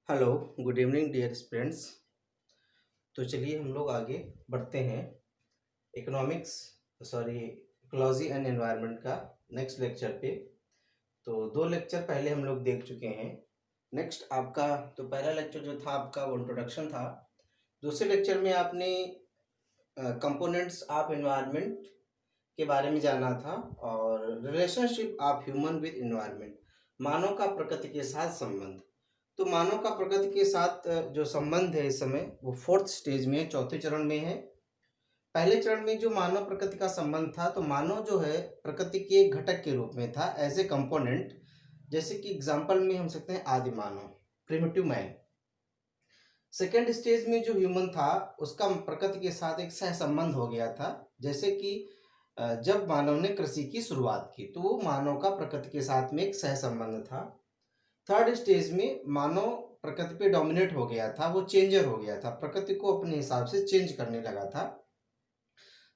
Hello, good evening dear friends. तो चलिए हम लोग आगे बढ़ते हैं। Economics sorry ecology and environment का नेक्स्ट लेक्चर पे। तो दो लेक्चर पहले हम लोग देख चुके हैं। नेक्स्ट आपका तो पहला लेक्चर जो था आपका वो इंट्रोडक्शन था। दूसरे लेक्चर में आपने कंपोनेंट्स ऑफ एनवायरनमेंट के बारे में जाना था और relationship of human with environment, मानव का प्रकृति के साथ संबंध। तो मानव का प्रकृति के साथ जो संबंध है इस समय वो फोर्थ स्टेज में है, चौथे चरण में है। पहले चरण में जो मानव प्रकृति का संबंध था तो मानव जो है प्रकृति के एक घटक के रूप में था एज ए कंपोनेंट। जैसे कि एग्जांपल में हम सकते हैं आदि मानव, प्रिमिटिव मैन। सेकेंड स्टेज में जो ह्यूमन था उसका प्रकृति के साथ एक सह संबंध हो गया था। जैसे कि जब मानव ने कृषि की शुरुआत की तो वो मानव का प्रकृति के साथ में एक सह संबंध था। थर्ड स्टेज में मानव प्रकृति पे डोमिनेट हो गया था, वो चेंजर हो गया था, प्रकृति को अपने हिसाब से चेंज करने लगा था।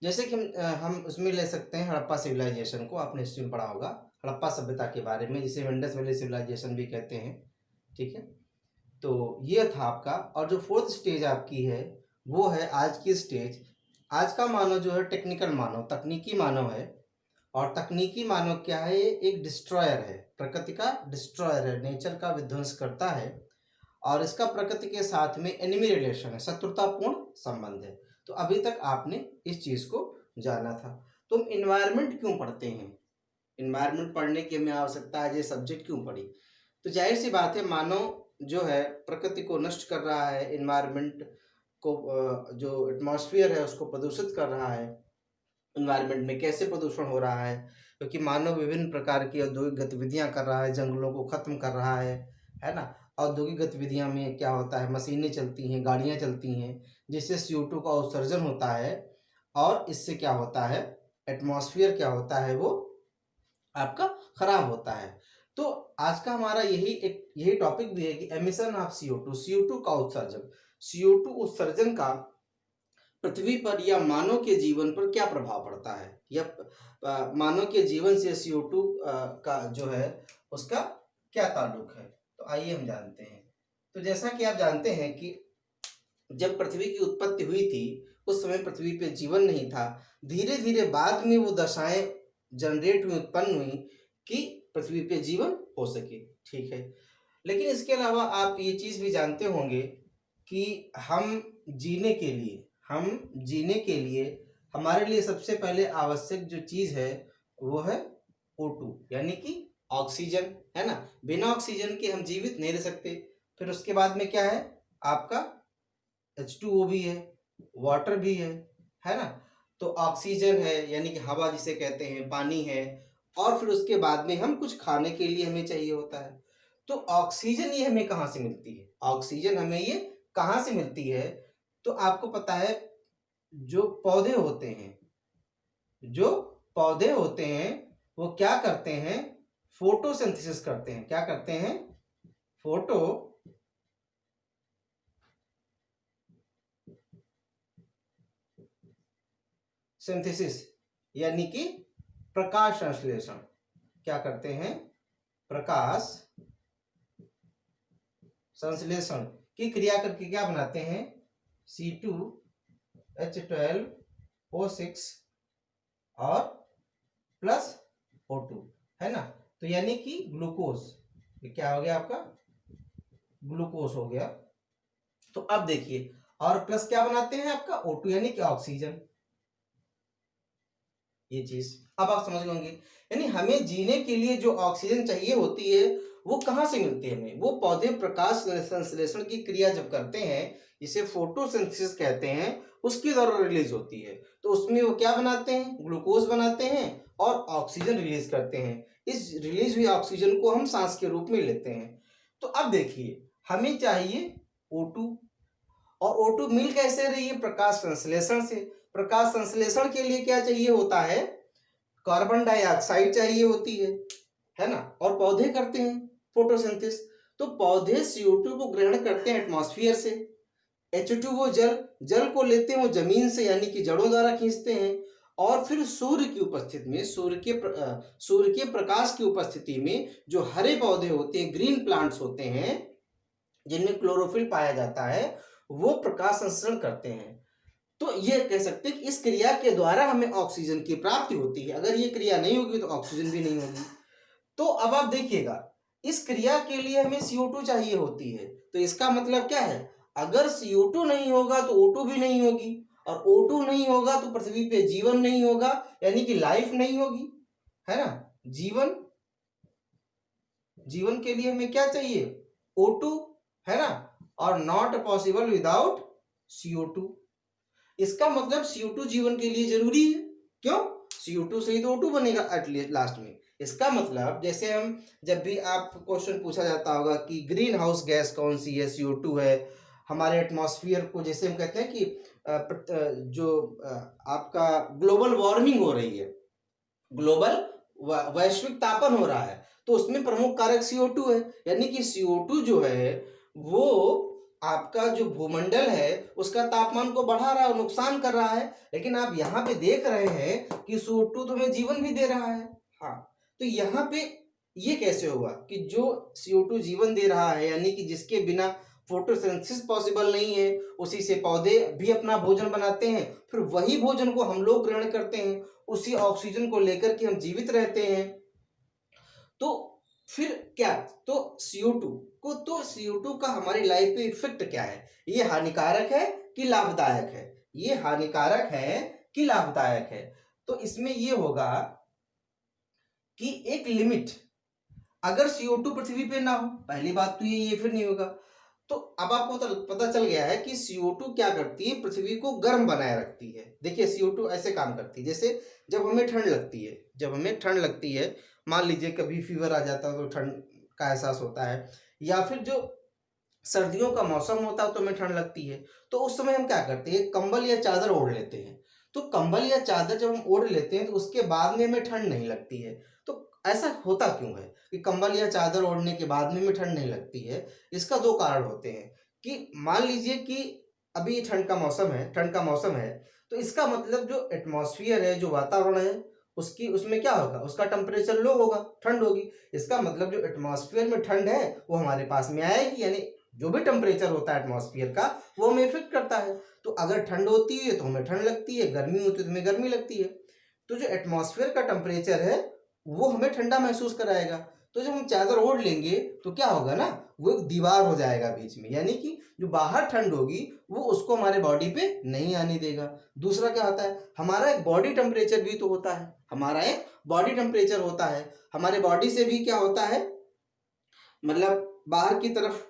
जैसे कि हम उसमें ले सकते हैं हड़प्पा सिविलाइजेशन को, आपने हिस्ट्री में पढ़ा होगा हड़प्पा सभ्यता के बारे में, जिसे इंडस वैली सिविलाइजेशन भी कहते हैं। ठीक है, तो ये था आपका। और जो फोर्थ स्टेज आपकी है वो है आज की स्टेज। आज का मानव जो है टेक्निकल मानव, तकनीकी मानव है। और तकनीकी मानव क्या है, ये एक डिस्ट्रॉयर है, प्रकृति का डिस्ट्रॉयर है, नेचर का विध्वंस करता है। और इसका प्रकृति के साथ में एनिमी रिलेशन है, शत्रुतापूर्ण संबंध है। तो अभी तक आपने इस चीज को जाना था। तुम इन्वायरमेंट क्यों पढ़ते हैं, इन्वायरमेंट पढ़ने की हमें आवश्यकता है, ये सब्जेक्ट क्यों पढ़ी? तो जाहिर सी बात है, मानव जो है प्रकृति को नष्ट कर रहा है, इन्वायरमेंट को जो एटमॉस्फेयर है उसको प्रदूषित कर रहा है। इन्वायरमेंट में कैसे प्रदूषण हो रहा है? क्योंकि मानव विभिन्न प्रकार की औद्योगिक गतिविधियां कर रहा है, जंगलों को खत्म कर रहा है ना। औद्योगिक गतिविधियां में क्या होता है, मशीनें चलती हैं, गाड़ियां चलती हैं, जिससे CO2 का उत्सर्जन होता है। और इससे क्या होता है, एटमॉस्फेयर क्या होता है, वो आपका खराब होता है। तो आज का हमारा यही टॉपिक भी है कि एमिशन ऑफ CO2 का उत्सर्जन, CO2 उत्सर्जन का पृथ्वी पर या मानव के जीवन पर क्या प्रभाव पड़ता है, या मानव के जीवन से CO2 का जो है उसका क्या ताल्लुक है। तो आइए हम जानते हैं। तो जैसा कि आप जानते हैं कि जब पृथ्वी की उत्पत्ति हुई थी उस समय पृथ्वी पे जीवन नहीं था। धीरे धीरे बाद में वो दशाएं जनरेट हुई, उत्पन्न हुई कि पृथ्वी पे जीवन हो सके। ठीक है, लेकिन इसके अलावा आप ये चीज भी जानते होंगे कि हम जीने के लिए हमारे लिए सबसे पहले आवश्यक जो चीज है वो है O2, यानी कि ऑक्सीजन, है ना। बिना ऑक्सीजन के हम जीवित नहीं रह सकते। फिर उसके बाद में क्या है, आपका H2O भी है, वाटर भी है ना। तो ऑक्सीजन है यानी कि हवा जिसे कहते हैं, पानी है, और फिर उसके बाद में हम कुछ खाने के लिए हमें चाहिए होता है। तो ऑक्सीजन ये हमें कहाँ से मिलती है, ऑक्सीजन हमें ये कहाँ से मिलती है? तो आपको पता है, जो पौधे होते हैं, जो पौधे होते हैं वो क्या करते हैं, फोटोसिंथेसिस करते हैं। क्या करते हैं? फोटो सिंथेसिस, यानी कि प्रकाश संश्लेषण। क्या करते हैं? प्रकाश संश्लेषण की क्रिया करके क्या बनाते हैं, C2H12O6 और प्लस O2, है ना। तो यानी कि ग्लूकोज, ये क्या हो गया आपका, ग्लूकोज हो गया। तो अब देखिए, और प्लस क्या बनाते हैं आपका O2, यानी कि ऑक्सीजन। ये चीज अब आप समझ होंगे। यानी हमें जीने के लिए जो ऑक्सीजन चाहिए होती है वो कहाँ से मिलती है हमें, वो पौधे प्रकाश संश्लेषण की क्रिया जब करते हैं, इसे फोटोसिंथेसिस कहते हैं, उसके द्वारा रिलीज होती है। तो उसमें वो क्या बनाते हैं, ग्लूकोज बनाते हैं और ऑक्सीजन रिलीज करते हैं। इस रिलीज हुई ऑक्सीजन को हम सांस के रूप में लेते हैं। तो अब देखिए, हमें चाहिए O2, और O2 मिल कैसे रही है, प्रकाश संश्लेषण से। प्रकाश संश्लेषण के लिए क्या चाहिए होता है, कार्बन डाइऑक्साइड चाहिए होती है ना। और पौधे करते हैं फोटोसिंथेसिस। तो पौधे CO2 को ग्रहण करते हैं एटमॉस्फेयर से। H2O जल को लेते हैं वो जमीन से, यानी कि जड़ों द्वारा खींचते हैं। और फिर सूर्य की उपस्थिति में, सूर्य के प्रकाश की उपस्थिति में जो हरे पौधे होते हैं, ग्रीन प्लांट्स होते हैं, जिनमें क्लोरोफिल पाया जाता है, वो प्रकाश संश्लेषण करते हैं। तो ये कह सकते हैं कि इस क्रिया के द्वारा हमें ऑक्सीजन की प्राप्ति होती है। अगर ये क्रिया नहीं होगी तो ऑक्सीजन भी नहीं होगी। तो अब आप देखिएगा, इस क्रिया के लिए हमें CO2 चाहिए होती है। तो इसका मतलब क्या है, अगर CO2 नहीं होगा तो O2 भी नहीं होगी, और O2 नहीं होगा तो पृथ्वी पे जीवन नहीं होगा, यानी कि लाइफ नहीं होगी, है ना। जीवन जीवन के लिए हमें क्या चाहिए, O2, है ना, और नॉट पॉसिबल विदाउट CO2। इसका मतलब CO2 जीवन के लिए जरूरी है। क्यों, CO2 से ही तो O2 बनेगा एटलीस्ट लास्ट में। इसका मतलब जैसे हम, जब भी आप क्वेश्चन पूछा जाता होगा कि ग्रीन हाउस गैस कौन सी है, CO2 है। हमारे एटमॉस्फेयर को जैसे हम कहते हैं कि जो आपका ग्लोबल वार्मिंग हो रही है, ग्लोबल वैश्विक तापन हो रहा है, तो उसमें प्रमुख कारक CO2 है। यानी कि CO2 जो है वो आपका जो भूमंडल है उसका तापमान को बढ़ा रहा है, नुकसान कर रहा है। लेकिन आप यहाँ पे देख रहे हैं कि CO2 तो हमें जीवन भी दे रहा है। हाँ, तो यहाँ पे ये कैसे होगा कि जो CO2 जीवन दे रहा है, यानी कि जिसके बिना फोटोसिंथेसिस पॉसिबल नहीं है, उसी से पौधे भी अपना भोजन बनाते हैं, फिर वही भोजन को हम लोग ग्रहण करते हैं, उसी ऑक्सीजन को लेकर के हम जीवित रहते हैं। तो फिर क्या, तो CO2 का हमारी लाइफ पे इफेक्ट क्या है, ये हानिकारक है कि लाभदायक है, ये हानिकारक है कि लाभदायक है। तो इसमें ये होगा कि एक लिमिट, अगर CO2 पृथ्वी पे ना हो, पहली बात तो ये फिर नहीं होगा। तो अब आपको पता चल गया है कि CO2 क्या करती है, पृथ्वी को गर्म बनाए रखती है। देखिए CO2 ऐसे काम करती है, जैसे जब हमें ठंड लगती है, मान लीजिए कभी फीवर आ जाता है तो ठंड का एहसास होता है, या फिर जो सर्दियों का मौसम होता है तो हमें ठंड लगती है, तो उस समय हम क्या करते हैं, कंबल या चादर ओढ़ लेते हैं। तो कंबल या चादर जब हम ओढ़ लेते हैं तो उसके बाद में हमें ठंड नहीं लगती है। तो ऐसा होता क्यों है कि कंबल या चादर ओढ़ने के बाद में हमें ठंड नहीं लगती है? इसका दो कारण होते हैं कि मान लीजिए कि अभी ठंड का मौसम है, तो इसका मतलब जो एटमॉस्फेयर है, जो वातावरण है, उसकी उसमें क्या होगा, उसका टेम्परेचर लो होगा, ठंड होगी। इसका मतलब जो एटमॉस्फेयर में ठंड है वो हमारे पास में आएगी, यानी जो भी टेम्परेचर होता है एटमॉस्फेयर का वो हमें इफेक्ट करता है। तो अगर ठंड होती है तो हमें ठंड लगती है, गर्मी होती है तो हमें गर्मी लगती है। तो जो एटमॉस्फेयर का टेम्परेचर है वो हमें ठंडा महसूस कराएगा। तो जब हम चादर ओढ़ लेंगे तो क्या होगा ना, वो एक दीवार हो जाएगा बीच में, यानी कि जो बाहर ठंड होगी वो उसको हमारे बॉडी पे नहीं आने देगा। दूसरा क्या होता है, हमारा एक बॉडी टेम्परेचर भी तो होता है, हमारे बॉडी से भी क्या होता है, मतलब बाहर की तरफ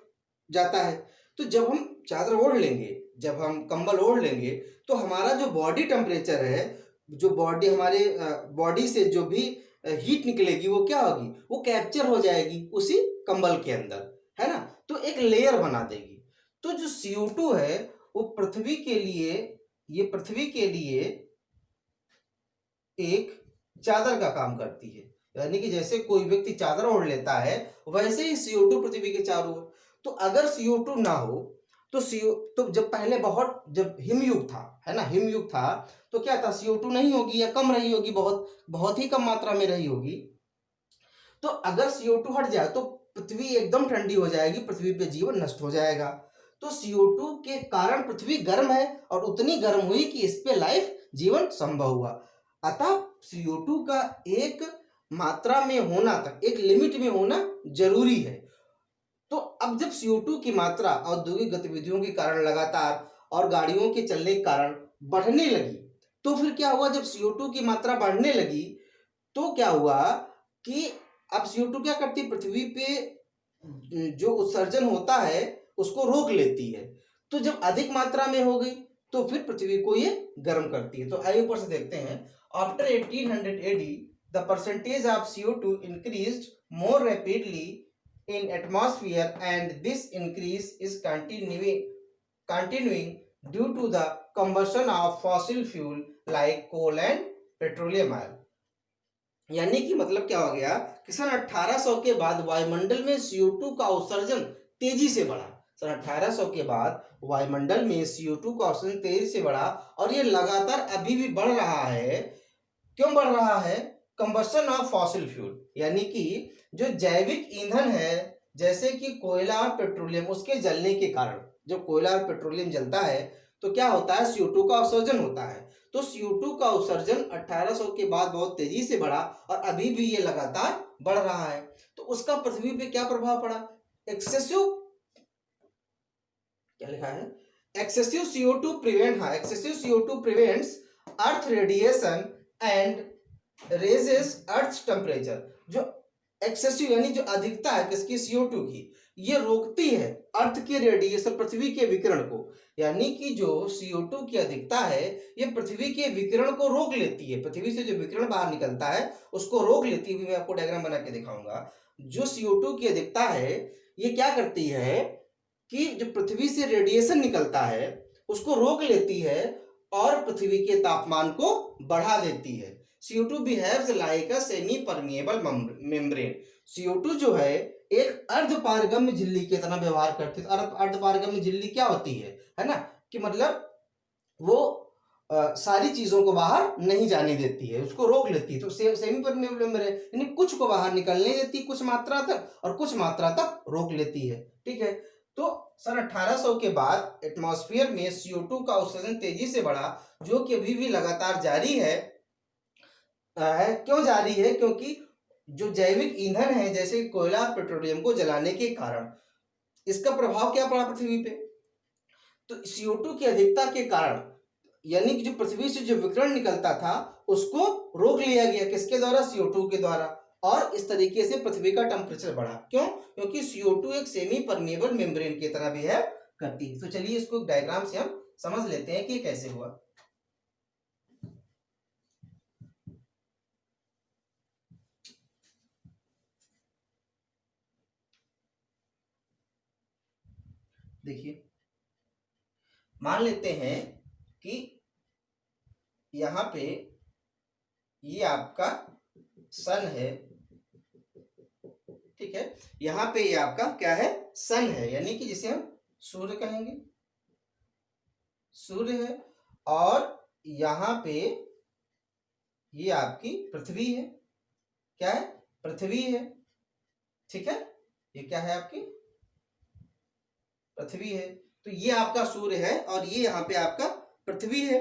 जाता है। तो जब हम चादर ओढ़ लेंगे, जब हम कंबल ओढ़ लेंगे, तो हमारा जो बॉडी टेम्परेचर है, जो बॉडी हमारे बॉडी से जो भी हीट निकलेगी वो क्या होगी, वो कैप्चर हो जाएगी उसी कंबल के अंदर, है ना। तो एक लेयर बना देगी। तो जो CO2 है वो पृथ्वी के लिए एक चादर का काम करती है। यानी कि जैसे कोई व्यक्ति चादर ओढ़ लेता है, वैसे ही CO2 पृथ्वी के चारों ओर। तो अगर CO2 ना हो तो तो जब पहले जब हिमयुग था, है ना, हिमयुग था, तो क्या था, CO2 नहीं होगी या कम रही होगी, बहुत बहुत ही कम मात्रा में रही होगी। तो अगर CO2 हट जाए तो पृथ्वी एकदम ठंडी हो जाएगी, पृथ्वी पे जीवन नष्ट हो जाएगा। तो CO2 के कारण पृथ्वी गर्म है, और उतनी गर्म हुई कि इस पे लाइफ जीवन संभव हुआ। अतः CO2 का एक मात्रा में होना, तक एक लिमिट में होना जरूरी है। तो अब जब CO2 की मात्रा औद्योगिक गतिविधियों के कारण लगातार और गाड़ियों के चलने के कारण बढ़ने लगी, तो फिर क्या हुआ, जब CO2 की मात्रा बढ़ने लगी तो क्या हुआ कि अब CO2 क्या करती है, पृथ्वी पे जो उत्सर्जन होता है उसको रोक लेती है। तो जब अधिक मात्रा में हो गई तो फिर पृथ्वी को ये गर्म करती है। तो आइए ऊपर से देखते हैं। After 1800 AD the percentage of CO2 increased more rapidly in atmosphere, and this increase is continuing due to the combustion of fossil fuel like coal and petroleum oil। यानी कि मतलब क्या हो गया कि सन 1800 के बाद वायुमंडल में CO2 का उत्सर्जन तेजी से बढ़ा। सन 1800 के बाद वायुमंडल में CO2 का उत्सर्जन तेजी से बढ़ा, और ये लगातार अभी भी बढ़ रहा है। क्यों बढ़ रहा है, कंबस्शन ऑफ फॉसिल फ्यूल, यानी कि जो जैविक ईंधन है, जैसे कि कोयला और पेट्रोलियम, उसके जलने के कारण, जब कोयला और पेट्रोलियम जलता है तो क्या होता है, CO2 का उत्सर्जन होता है। तो CO2 का उत्सर्जन 1800 के बाद बहुत तेजी से बढ़ा और अभी भी ये लगातार बढ़ रहा है। तो उसका पृथ्वी पे क्या प्रभाव पड़ा, एक्सेसिव, क्या लिखा है, एक्सेसिव CO2 प्रिवेंट, हाँ, excessive CO2 prevents earth radiation and raises earth temperature. जो एक्सेसिव यानी जो अधिकता है किसकी, CO2 की, ये रोकती है अर्थ के रेडिएशन, पृथ्वी के विकिरण को। यानी कि जो CO2 की अधिकता है ये पृथ्वी के विकिरण को रोक लेती है, पृथ्वी से जो विकिरण बाहर निकलता है उसको रोक लेती है। मैं आपको डायग्राम बना के दिखाऊंगा। जो CO2 की अधिकता है ये क्या करती है कि जो पृथ्वी से रेडिएशन निकलता है उसको रोक लेती है और पृथ्वी के तापमान को बढ़ा देती है। CO2 behaves like a semi permeable membrane. CO2 जो है एक अर्धपारगम्य झिल्ली की तरह व्यवहार करती है। अर्धपारगम्य झिल्ली क्या होती है ना, कि मतलब वो सारी चीजों को बाहर नहीं जाने देती है, उसको रोक लेती है। तो सेमी परमिएबल मेम्ब्रेन यानी कुछ को बाहर निकलने देती है कुछ मात्रा तक, और कुछ मात्रा तक रोक लेती है। ठीक है, तो सन 1800 के बाद एटमॉस्फेयर में CO2 का उत्सर्जन तेजी से बढ़ा, जो कि अभी भी लगातार जारी है। क्यों जारी है, क्योंकि जो जैविक ईंधन है जैसे कोयला और पेट्रोलियम को जलाने के कारण इसका प्रभाव क्या पड़ा पृथ्वी पे। तो CO2 की अधिकता के कारण, यानी कि जो पृथ्वी से जो विकिरण निकलता था उसको रोक लिया गया, किसके द्वारा, CO2 के द्वारा। और इस तरीके से पृथ्वी का टेम्परेचर बढ़ा। क्यों, क्योंकि CO2 एक सेमी परमिएबल मेम्ब्रेन की तरह बिहेव करती है। तो चलिए इसको एक डायग्राम से हम समझ लेते हैं कि कैसे हुआ। देखिए, मान लेते हैं कि यहाँ पे ये आपका सन है, ठीक है, यहाँ पे ये आपका क्या है, सन है, यानी कि जिसे हम सूर्य कहेंगे, सूर्य है। और यहाँ पे ये आपकी पृथ्वी है, क्या है, पृथ्वी है। ठीक है, ये क्या है, आपकी पृथ्वी है। तो ये आपका सूर्य है और ये यहाँ पे आपका पृथ्वी है।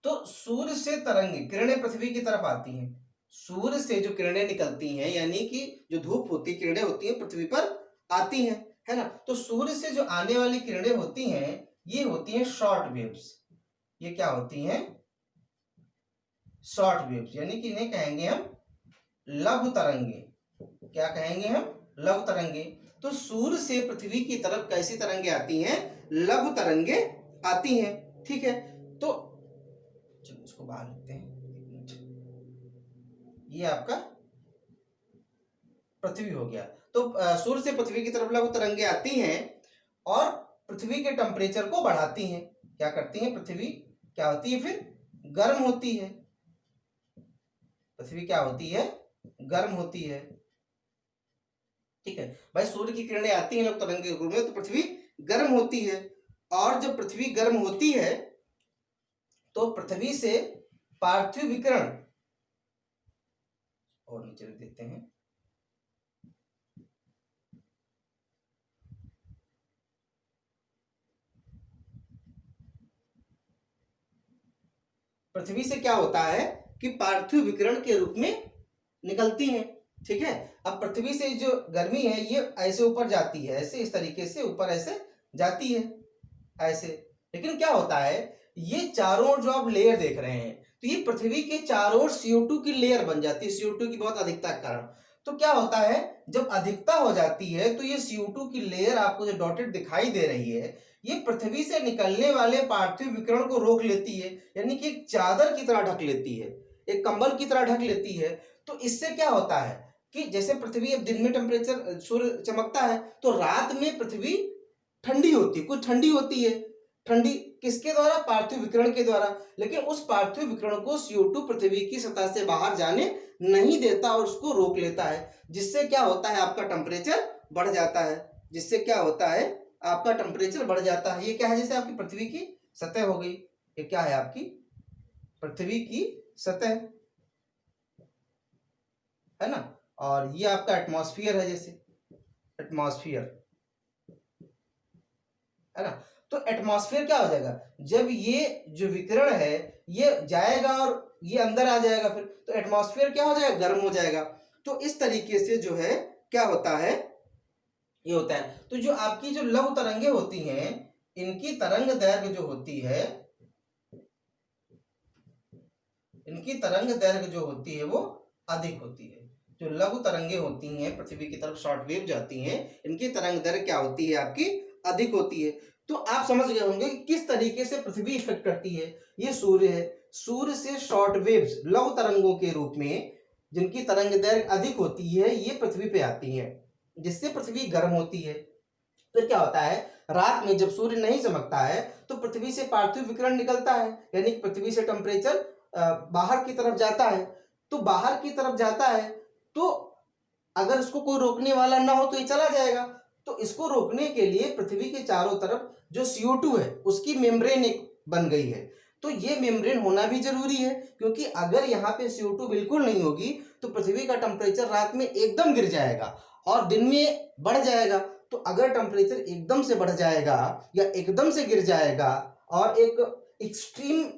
तो सूर्य से तरंगे, किरणें पृथ्वी की तरफ आती हैं। सूर्य से जो किरणें निकलती हैं, यानी कि जो धूप होती है, किरणें होती हैं, पृथ्वी पर आती हैं, है ना। तो सूर्य से जो आने वाली किरणें होती हैं ये होती हैं शॉर्ट वेव्स। ये क्या होती हैं, शॉर्ट वेव्स, यानी कि इन्हें कहेंगे हम लघु तरंगे। क्या कहेंगे हम, लघु तरंगे। तो सूर्य से पृथ्वी की तरफ कैसी तरंगे आती हैं, लघु तरंगे आती हैं। ठीक है, तो चलो इसको बाहर लिखते हैं, ये आपका पृथ्वी हो गया। तो सूर्य से पृथ्वी की तरफ लघु तरंगे आती हैं और पृथ्वी के टेम्परेचर को बढ़ाती हैं। क्या करती हैं, पृथ्वी क्या होती है, फिर गर्म होती है। पृथ्वी क्या होती है, गर्म होती है। ठीक है भाई, सूर्य की किरणें आती हैं लघु तरंग के रूप में तो पृथ्वी गर्म होती है। और जब पृथ्वी गर्म होती है तो पृथ्वी से पार्थिव विकिरण, और नीचे लिख देते हैं, पृथ्वी से क्या होता है कि पार्थिव विकिरण के रूप में निकलती हैं। ठीक है, अब पृथ्वी से जो गर्मी है ये ऐसे ऊपर जाती है, ऐसे इस तरीके से ऊपर ऐसे जाती है ऐसे। लेकिन क्या होता है, ये चारों ओर जो आप लेयर देख रहे हैं तो ये पृथ्वी के चारों ओर CO2 की लेयर बन जाती है, CO2 की बहुत अधिकता के कारण। तो क्या होता है, जब अधिकता हो जाती है तो ये CO2 की लेयर आपको जो डॉटेड दिखाई दे रही है ये पृथ्वी से निकलने वाले पार्थिव विकिरण को रोक लेती है, यानी कि एक चादर की तरह ढक लेती है, एक कंबल की तरह ढक लेती है। तो इससे क्या होता है कि जैसे पृथ्वी अब दिन में टेम्परेचर, सूर्य चमकता है तो रात में पृथ्वी ठंडी होती, कुछ ठंडी होती है। ठंडी किसके द्वारा, पार्थिव विकिरण के द्वारा। लेकिन उस पार्थिव विकिरण को CO2 पृथ्वी की सतह से बाहर जाने नहीं देता और उसको रोक लेता है, जिससे क्या होता है, आपका टेम्परेचर बढ़ जाता है। जिससे क्या होता है, आपका टेम्परेचर बढ़ जाता है। ये क्या है, जैसे आपकी पृथ्वी की सतह हो गई, ये क्या है, आपकी पृथ्वी की सतह, है ना। और ये आपका एटमॉस्फेयर है जैसे, एटमॉस्फेयर, है ना। तो एटमॉस्फेयर क्या हो जाएगा, जब ये जो विकिरण है ये जाएगा और ये अंदर आ जाएगा फिर, तो एटमॉस्फेयर क्या हो जाएगा, गर्म हो जाएगा। तो इस तरीके से जो है क्या होता है, ये होता है। तो जो आपकी जो लघु तरंगे होती हैं, इनकी तरंग दैर्घ्य जो होती है, इनकी तरंग दैर्घ्य जो होती है वो अधिक होती है। जो लघु तरंगे होती हैं पृथ्वी की तरफ शॉर्ट वेव जाती हैं, इनकी तरंग दैर्घ्य क्या होती है, आपकी अधिक होती है। तो आप समझ गए होंगे कि किस तरीके से पृथ्वी इफेक्ट करती है। ये सूर्य है, सूर्य से शॉर्ट वेव्स लघु तरंगों के रूप में जिनकी तरंग दैर्घ्य अधिक होती है ये पृथ्वी पे आती है, जिससे पृथ्वी गर्म होती है। फिर क्या होता है, रात में जब सूर्य नहीं चमकता है तो पृथ्वी से पार्थिव विकिरण निकलता है, यानी कि पृथ्वी से टेम्परेचर बाहर की तरफ जाता है। तो बाहर की तरफ जाता है तो अगर इसको कोई रोकने वाला ना हो तो ये चला जाएगा। तो इसको रोकने के लिए पृथ्वी के चारों तरफ जो CO2 है उसकी मेम्ब्रेन एक बन गई है। तो ये मेम्ब्रेन होना भी जरूरी है, क्योंकि अगर यहाँ पे CO2 बिल्कुल नहीं होगी तो पृथ्वी का टेम्परेचर रात में एकदम गिर जाएगा और दिन में बढ़ जाएगा। तो अगर टेम्परेचर एकदम से बढ़ जाएगा या एकदम से गिर जाएगा और एक एक्सट्रीम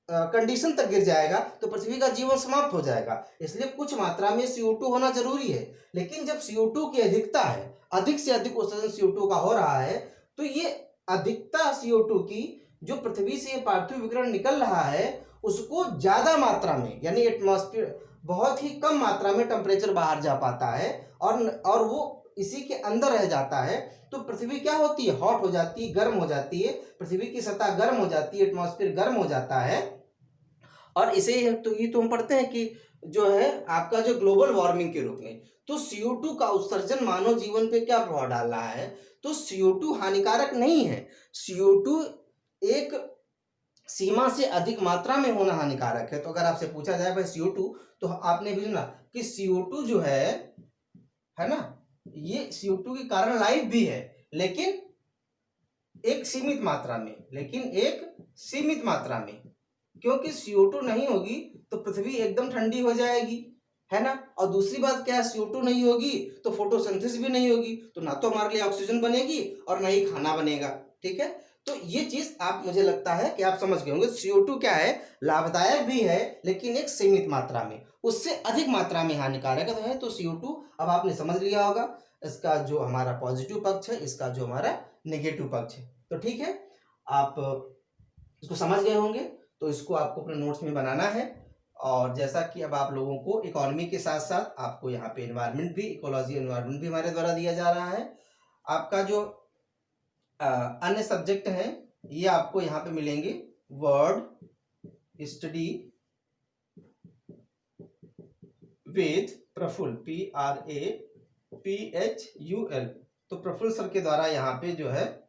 कंडीशन तक गिर जाएगा तो पृथ्वी का जीवन समाप्त हो जाएगा। इसलिए कुछ मात्रा में CO2 होना जरूरी है। लेकिन जब CO2 की अधिकता है, अधिक से अधिक उत्सर्जन CO2 का हो रहा है, तो ये अधिकता CO2 की जो पृथ्वी से पार्थिव विकिरण निकल रहा है उसको ज्यादा मात्रा में, यानी एटमॉस्फेयर बहुत ही कम मात्रा में टेम्परेचर बाहर जा पाता है और वो इसी के अंदर रह जाता है। तो पृथ्वी क्या होती है, हॉट हो जाती है, गर्म हो जाती है, पृथ्वी की सतह गर्म हो जाती है, एटमॉस्फेयर गर्म हो जाता है। और इसे तो ये तो हम पढ़ते हैं कि जो है आपका जो ग्लोबल वार्मिंग के रूप में, तो CO2 का उत्सर्जन मानव जीवन पे क्या प्रभाव डाल रहा है। तो CO2 हानिकारक नहीं है, CO2 एक सीमा से अधिक मात्रा में होना हानिकारक है। तो अगर आपसे पूछा जाए भाई CO2, तो आपने भी सुना कि CO2 जो है ना, ये CO2 के कारण लाइफ भी है, लेकिन एक सीमित मात्रा में, क्योंकि CO2 नहीं होगी तो पृथ्वी एकदम ठंडी हो जाएगी, है ना। और दूसरी बात क्या है, CO2 नहीं होगी तो फोटोसिंथेसिस भी नहीं होगी, तो ना तो हमारे लिए ऑक्सीजन बनेगी और ना ही खाना बनेगा, ठीक है। तो ये चीज आप, मुझे लगता है कि आप समझ गए होंगे। CO2 क्या है, लाभदायक भी है लेकिन एक सीमित मात्रा में, उससे अधिक मात्रा में हानिकारक है। तो CO2 अब आपने समझ लिया होगा, इसका जो हमारा पॉजिटिव पक्ष है, इसका जो हमारा नेगेटिव पक्ष है। तो ठीक है, आप इसको समझ गए होंगे। तो इसको आपको अपने नोट्स में बनाना है। और जैसा कि अब आप लोगों को इकोनॉमी के साथ साथ आपको यहाँ पे एनवायरनमेंट भी, इकोलॉजी एनवायरनमेंट भी हमारे द्वारा दिया जा रहा है। आपका जो अन्य सब्जेक्ट हैं ये आपको यहाँ पे मिलेंगे, word study with Praphul, PRAPHUL। तो प्रफुल्ल सर के द्वारा यहाँ पे जो है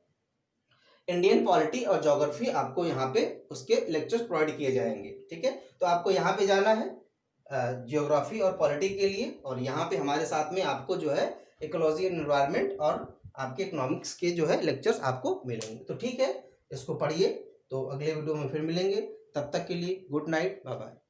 इंडियन पॉलिटी और ज्योग्राफी आपको यहाँ पे उसके लेक्चर्स प्रोवाइड किए जाएंगे, ठीक है। तो आपको यहाँ पे जाना है ज्योग्राफी और पॉलिटी के लिए, और यहाँ पे हमारे साथ में आपको जो है इकोलॉजी एंड एनवायरनमेंट और आपके इकोनॉमिक्स के जो है लेक्चर्स आपको मिलेंगे। तो ठीक है, इसको पढ़िए। तो अगले वीडियो में फिर मिलेंगे, तब तक के लिए गुड नाइट, बाय बाय।